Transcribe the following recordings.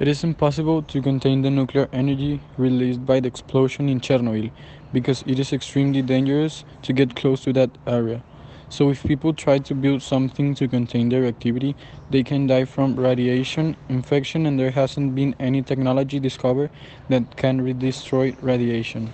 It is impossible to contain the nuclear energy released by the explosion in Chernobyl because it is extremely dangerous to get close to that area. So, if people try to build something to contain their activity, they can die from radiation infection, and there hasn't been any technology discovered that can destroy radiation.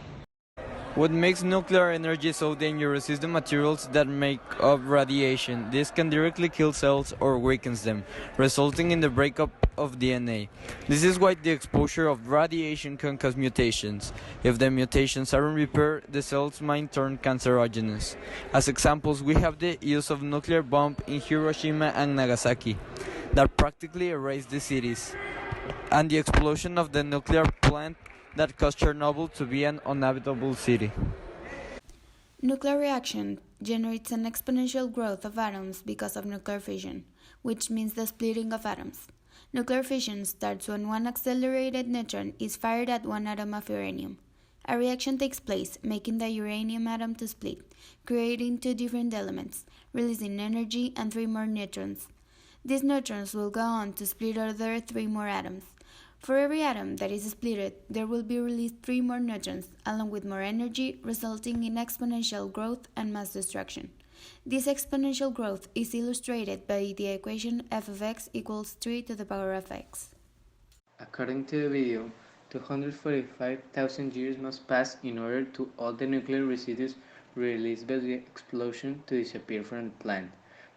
What makes nuclear energy so dangerous is the materials that make up radiation. This can directly kill cells or weakens them, resulting in the breakup of DNA. This is why the exposure of radiation can cause mutations. If the mutations aren't repaired, the cells might turn cancerogenious. As examples, we have the use of nuclear bomb in Hiroshima and Nagasaki that practically erased the cities, and the explosion of the nuclear plant that caused Chernobyl to be an uninhabitable city. Nuclear reaction generates an exponential growth of atoms because of nuclear fission, which means the splitting of atoms. Nuclear fission starts when one accelerated neutron is fired at one atom of uranium. A reaction takes place, making the uranium atom to split, creating two different elements, releasing energy and three more neutrons. These neutrons will go on to split other three more atoms. For every atom that is splitted, there will be released three more neutrons, along with more energy, resulting in exponential growth and mass destruction. This exponential growth is illustrated by the equation f of x equals 3 to the power of x. According to the video, 245,000 years must pass in order to all the nuclear residues released by the explosion to disappear from the plant,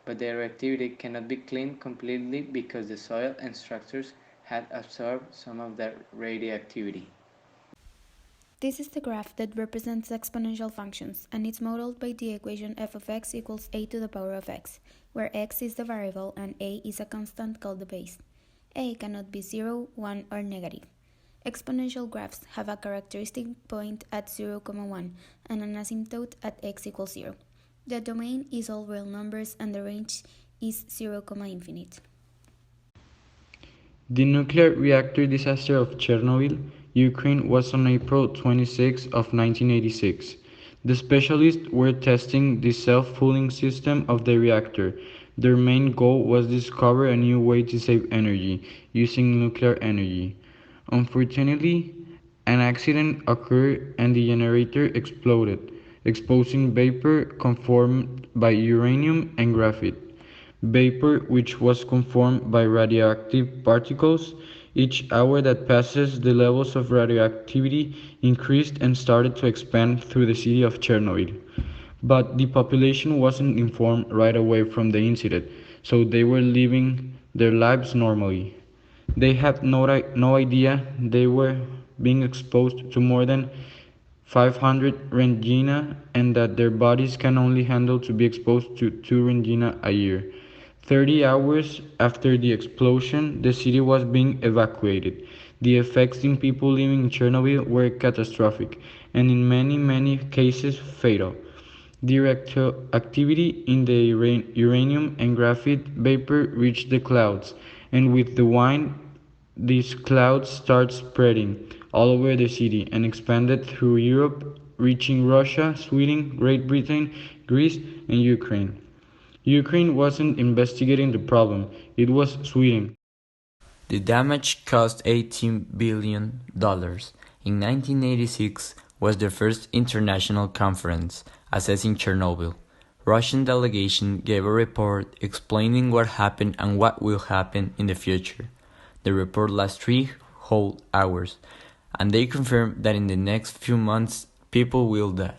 but their activity cannot be cleaned completely because the soil and structures had absorbed some of that radioactivity. This is the graph that represents exponential functions, and it's modeled by the equation f of x equals a to the power of x, where x is the variable and a is a constant called the base. A cannot be 0, 1, or negative. Exponential graphs have a characteristic point at 0, 1 and an asymptote at x equals 0. The domain is all real numbers and the range is 0, infinite. The nuclear reactor disaster of Chernobyl, Ukraine was on April 26 of 1986. The specialists were testing the self-cooling system of the reactor. Their main goal was to discover a new way to save energy using nuclear energy. Unfortunately, an accident occurred and the generator exploded, exposing vapor conformed by uranium and graphite. Vapor which was conformed by radioactive particles. Each hour that passes, the levels of radioactivity increased and started to expand through the city of Chernobyl. But the population wasn't informed right away from the incident, so they were living their lives normally. They had no idea they were being exposed to more than 500 Regina and that their bodies can only handle to be exposed to 2 Regina a year. 30 hours after the explosion, the city was being evacuated. The effects in people living in Chernobyl were catastrophic and in many cases fatal. The radioactivity in the uranium and graphite vapor reached the clouds, and with the wind, these clouds started spreading all over the city and expanded through Europe, reaching Russia, Sweden, Great Britain, Greece, and Ukraine. Ukraine wasn't investigating the problem, it was Sweden. The damage cost $18 billion. In 1986 was the first international conference assessing Chernobyl. Russian delegation gave a report explaining what happened and what will happen in the future. The report lasted 3 whole hours, and they confirmed that in the next few months people will die.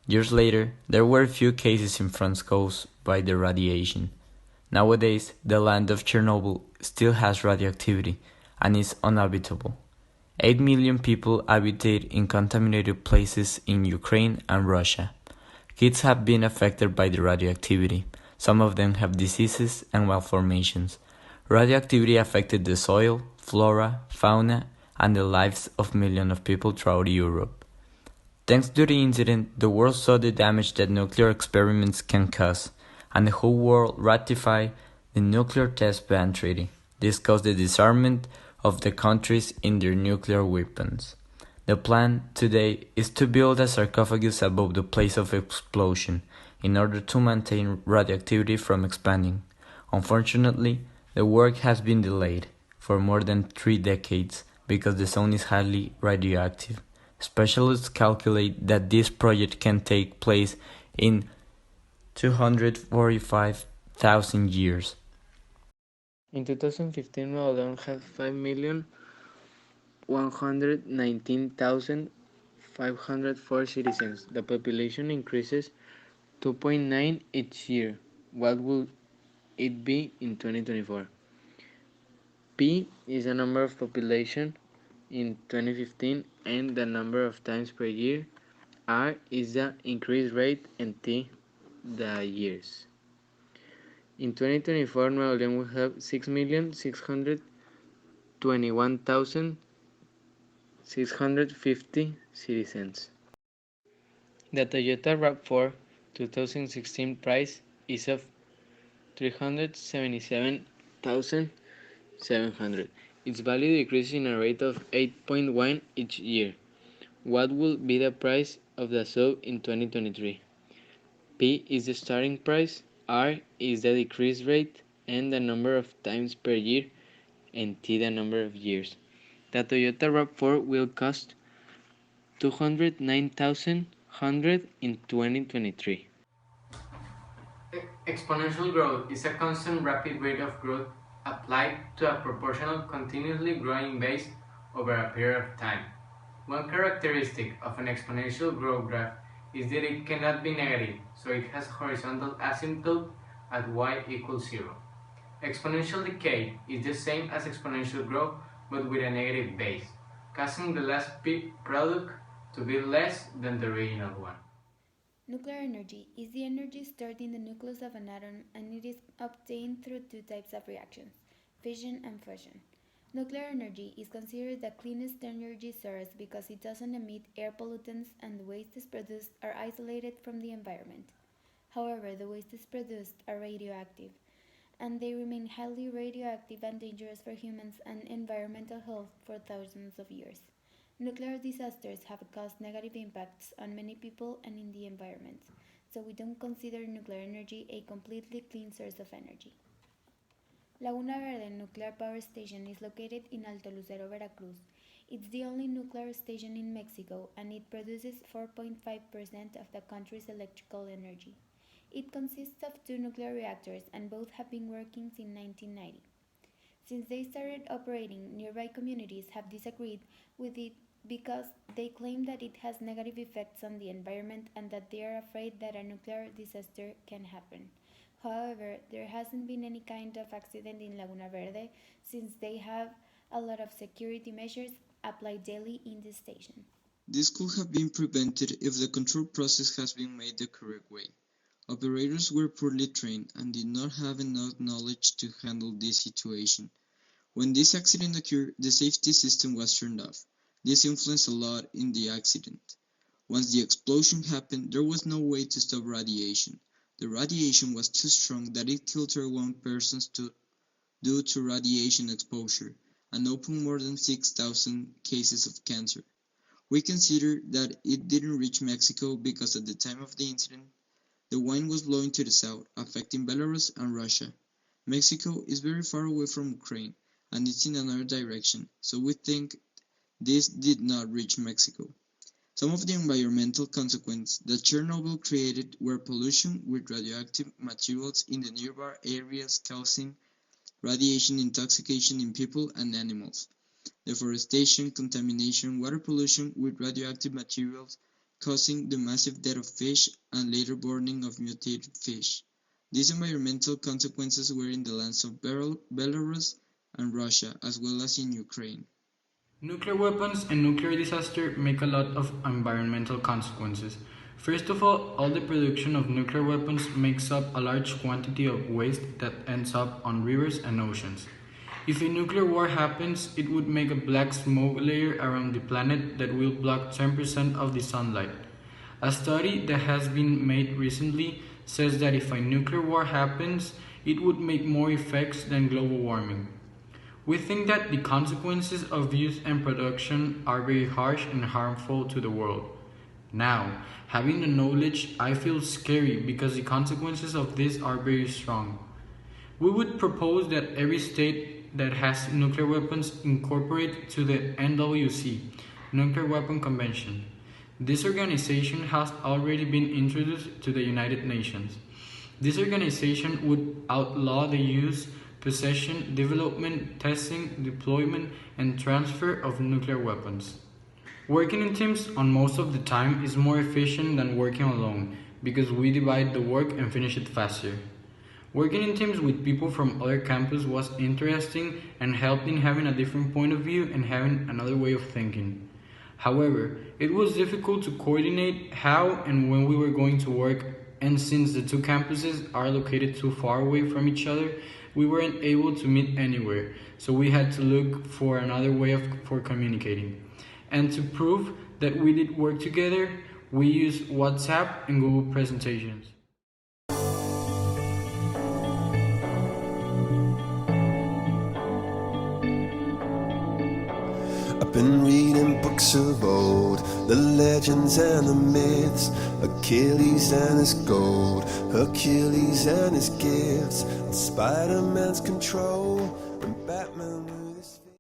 Years later, there were few cases in France caused by the radiation. Nowadays, the land of Chernobyl still has radioactivity and is uninhabitable. 8 million people habitate in contaminated places in Ukraine and Russia. Kids have been affected by the radioactivity. Some of them have diseases and malformations. Radioactivity affected the soil, flora, fauna, and the lives of millions of people throughout Europe. Thanks to the incident, the world saw the damage that nuclear experiments can cause, and the whole world ratified the Nuclear Test Ban Treaty. This caused the disarmament of the countries in their nuclear weapons. The plan today is to build a sarcophagus above the place of explosion in order to maintain radioactivity from expanding. Unfortunately, the work has been delayed. for more than 3 decades because the zone is highly radioactive. Specialists calculate that this project can take place in 245,000 years. In 2015, Nuevo León had 5,119,504 citizens. The population increases 2.9 each year. What will it be in 2024? P is the number of population in 2015 and the number of times per year. R is the increase rate and T the years. In 2024, Nuevo León will have 6,621,650 citizens. The Toyota RAV4 2016 price is of $377,700. Its value decreases in a rate of 8.1 each year. What will be the price of the sub in 2023? P is the starting price, R is the decrease rate and the number of times per year, and T the number of years. The Toyota RAV4 will cost $209,100 in 2023. Exponential growth is a constant rapid rate of growth applied to a proportional continuously growing base over a period of time. One characteristic of an exponential growth graph is that it cannot be negative, so it has a horizontal asymptote at y equals 0. Exponential decay is the same as exponential growth but with a negative base, causing the last product to be less than the original one. Nuclear energy is the energy stored in the nucleus of an atom, and it is obtained through two types of reactions, fission and fusion. Nuclear energy is considered the cleanest energy source because it doesn't emit air pollutants and the wastes produced are isolated from the environment. However, the wastes produced are radioactive, and they remain highly radioactive and dangerous for humans and environmental health for thousands of years. Nuclear disasters have caused negative impacts on many people and in the environment, so we don't consider nuclear energy a completely clean source of energy. Laguna Verde Nuclear Power Station is located in Alto Lucero, Veracruz. It's the only nuclear station in Mexico, and it produces 4.5% of the country's electrical energy. It consists of two nuclear reactors, and both have been working since 1990. Since they started operating, nearby communities have disagreed with it because they claim that it has negative effects on the environment and that they are afraid that a nuclear disaster can happen. However, there hasn't been any kind of accident in Laguna Verde since they have a lot of security measures applied daily in the station. This could have been prevented if the control process has been made the correct way. Operators were poorly trained and did not have enough knowledge to handle this situation. When this accident occurred, the safety system was turned off. This influenced a lot in the accident. Once the explosion happened, there was no way to stop radiation. The radiation was too strong that it killed 31 persons due to radiation exposure and opened more than 6,000 cases of cancer. We consider that it didn't reach Mexico because at the time of the incident, the wind was blowing to the south, affecting Belarus and Russia. Mexico is very far away from Ukraine, and it's in another direction, so we think this did not reach Mexico. Some of the environmental consequences that Chernobyl created were pollution with radioactive materials in the nearby areas causing radiation intoxication in people and animals, deforestation, contamination, water pollution with radioactive materials causing the massive death of fish and later burning of mutated fish. These environmental consequences were in the lands of Belarus and Russia, as well as in Ukraine. Nuclear weapons and nuclear disaster make a lot of environmental consequences. First of all the production of nuclear weapons makes up a large quantity of waste that ends up on rivers and oceans. If a nuclear war happens, it would make a black smoke layer around the planet that will block 10% of the sunlight. A study that has been made recently says that if a nuclear war happens, it would make more effects than global warming. We think that the consequences of use and production are very harsh and harmful to the world. Now, having the knowledge, I feel scary because the consequences of this are very strong. We would propose that every state that has nuclear weapons incorporated to the NWC, Nuclear Weapon Convention. This organization has already been introduced to the United Nations. This organization would outlaw the use, possession, development, testing, deployment, and transfer of nuclear weapons. Working in teams on most of the time is more efficient than working alone because we divide the work and finish it faster. Working in teams with people from other campuses was interesting and helped in having a different point of view and having another way of thinking. However, it was difficult to coordinate how and when we were going to work, and since the two campuses are located too far away from each other, we weren't able to meet anywhere, so we had to look for another way for communicating. And to prove that we did work together, we used WhatsApp and Google presentations. I've been reading books of old, the legends and the myths, Achilles and his gold, Hercules and his gifts, and Spider-Man's control, and Batman with his